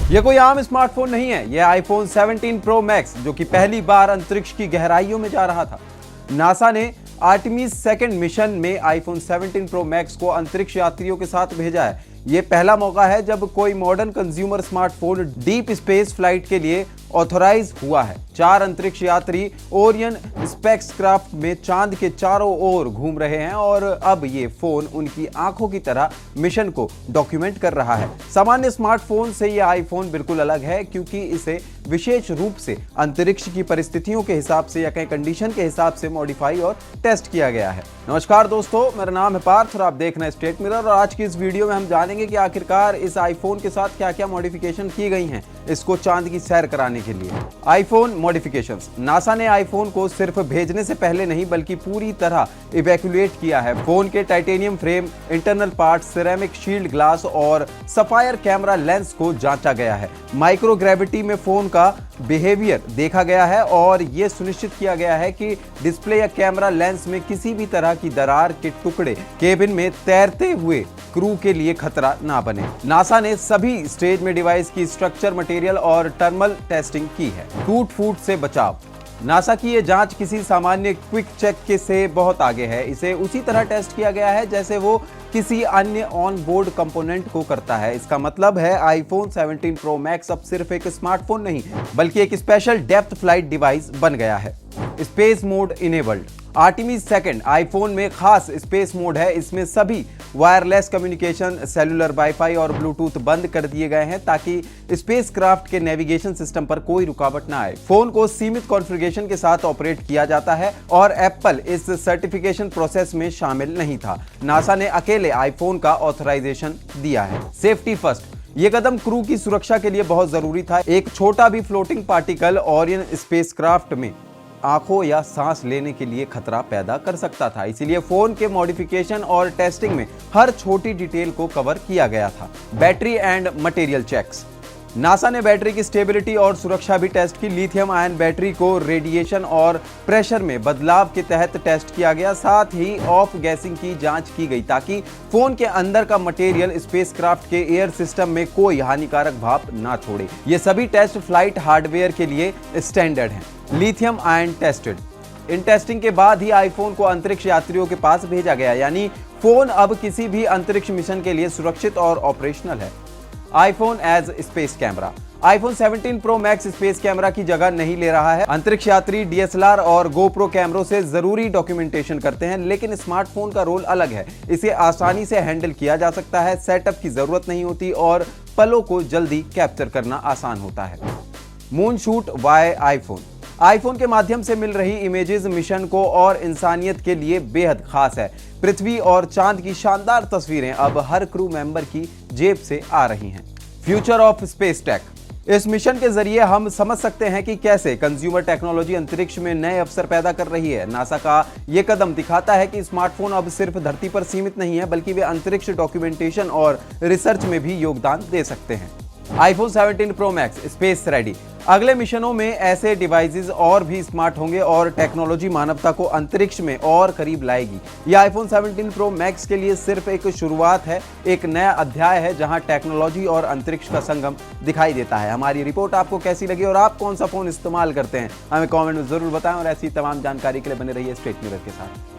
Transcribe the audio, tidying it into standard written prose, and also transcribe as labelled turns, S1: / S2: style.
S1: ये कोई आम स्मार्टफोन नहीं है, यह आईफोन 17 प्रो मैक्स जो कि पहली बार अंतरिक्ष की गहराइयों में जा रहा था। नासा ने आर्टेमिस सेकंड मिशन में आईफोन 17 प्रो मैक्स को अंतरिक्ष यात्रियों के साथ भेजा है। ये पहला मौका है जब कोई modern consumer smartphone deep space flight के लिए ऑथराइज हुआ है। 4 अंतरिक्ष यात्री ओरियन स्पेसक्राफ्ट में चांद के चारों ओर घूम रहे हैं और अब ये फोन उनकी आंखों की तरह मिशन को डॉक्यूमेंट कर रहा है। सामान्य स्मार्टफोन से ये आईफोन बिल्कुल अलग है क्योंकि इसे विशेष रूप से अंतरिक्ष की परिस्थितियों के हिसाब से या कहीं कंडीशन के हिसाब से मॉडिफाई और टेस्ट किया गया है। नमस्कार दोस्तों, मेरा नाम है पार्थ और आप देख रहे हैं स्टेट मिरर। और आज की इस वीडियो में हम जानेंगे कि आखिरकार इस आईफोन के साथ क्या क्या मॉडिफिकेशन की गई हैं इसको चांद की सैर कराने के लिए। IPhone modifications. नासा ने आईफोन को सिर्फ भेजने से पहले नहीं बल्कि पूरी तरह इवैक्यूएट किया है। फोन के titanium frame, internal part, ceramic shield glass और सफायर कैमरा लेंस को जांचा गया है। माइक्रोग्रेविटी में फोन का बिहेवियर देखा गया है और यह सुनिश्चित किया गया है कि डिस्प्ले या कैमरा लेंस में किसी भी तरह की दरार के टुकड़े केबिन में तैरते हुए क्रू के लिए खतरा ना बने। नासा ने सभी स्टेज में डिवाइस की स्ट्रक्चर, मटेरियल और टर्मल टेस्टिंग की है। टूट फूट से बचाव। नासा की यह जांच किसी सामान्य क्विक चेक के से बहुत आगे है। इसे उसी तरह टेस्ट किया गया है जैसे वो किसी अन्य ऑन बोर्ड कंपोनेंट को करता है। इसका मतलब है आईफोन 17 प्रो मैक्स अब सिर्फ एक स्मार्टफोन नहीं बल्कि एक स्पेशल डेप्थ फ्लाइट डिवाइस बन गया है। Space mode enabled. Artemis second iPhone में खास स्पेस मोड है। इसमें सभी वायरलेस कम्युनिकेशन, सेलुलर, वाईफाई और ब्लूटूथ बंद कर दिए गए हैं ताकि स्पेसक्राफ्ट के नेविगेशन सिस्टम पर कोई रुकावट ना आए। फोन को सीमित कॉन्फ़िगरेशन के साथ ऑपरेट किया जाता है और एप्पल इस सर्टिफिकेशन प्रोसेस में शामिल नहीं था। नासा ने अकेले आईफोन का ऑथराइजेशन दिया है। Safety first. यह कदम क्रू की सुरक्षा के लिए बहुत जरूरी था। एक छोटा भी फ्लोटिंग पार्टिकल ओरियन स्पेसक्राफ्ट में आंखों या सांस लेने के लिए खतरा पैदा कर सकता था। इसीलिए फोन के मॉडिफिकेशन और टेस्टिंग में हर छोटी डिटेल को कवर किया गया था। Battery and material checks. NASA ने बैटरी की स्टेबिलिटी और सुरक्षा भी टेस्ट की। लिथियम आयन बैटरी को रेडिएशन और प्रेशर में बदलाव के तहत टेस्ट किया गया। साथ ही ऑफ गैसिंग की जांच की गई ताकि फोन के अंदर का मटेरियल स्पेसक्राफ्ट के एयर सिस्टम में कोई हानिकारक भाप ना छोड़े। ये सभी टेस्ट फ्लाइट हार्डवेयर के लिए स्टैंडर्ड हैं। Lithium ion tested. इन टेस्टिंग के बाद ही आईफोन को अंतरिक्ष यात्रियों के पास भेजा गया, यानी फोन अब किसी भी अंतरिक्ष मिशन के लिए सुरक्षित और ऑपरेशनल है। IPhone as space camera. IPhone 17 pro max space camera की जगह नहीं ले रहा है। अंतरिक्ष यात्री डीएसएलआर और गोप्रो कैमरों से जरूरी डॉक्यूमेंटेशन करते हैं, लेकिन स्मार्टफोन का रोल अलग है। इसे आसानी से हैंडल किया जा सकता है, सेटअप की जरूरत नहीं होती और पलों को जल्दी कैप्चर करना आसान होता है। Moon shoot by iPhone. IPhone के माध्यम से मिल रही इमेजेस मिशन को और इंसानियत के लिए बेहद खास है। पृथ्वी और चांद की शानदार तस्वीरें अब हर क्रू मेंबर की जेब से आ रही हैं। Future of space tech. इस मिशन के जरिए हम समझ सकते हैं कि कैसे कंज्यूमर टेक्नोलॉजी अंतरिक्ष में नए अवसर पैदा कर रही है। नासा का यह कदम दिखाता है कि स्मार्टफोन अब सिर्फ धरती पर सीमित नहीं है बल्कि वे अंतरिक्ष डॉक्यूमेंटेशन और रिसर्च में भी योगदान दे सकते हैं। IPhone 17 pro max space ready. अगले मिशनों में ऐसे डिवाइसेस और भी स्मार्ट होंगे और टेक्नोलॉजी मानवता को अंतरिक्ष में और करीब लाएगी। यह आईफोन 17 प्रो मैक्स के लिए सिर्फ एक शुरुआत है, एक नया अध्याय है जहां टेक्नोलॉजी और अंतरिक्ष का संगम दिखाई देता है। हमारी रिपोर्ट आपको कैसी लगी और आप कौन सा फोन इस्तेमाल करते हैं हमें कमेंट में जरूर बताएं और ऐसी तमाम जानकारी के लिए बने रहिए स्टेट मिरर के साथ।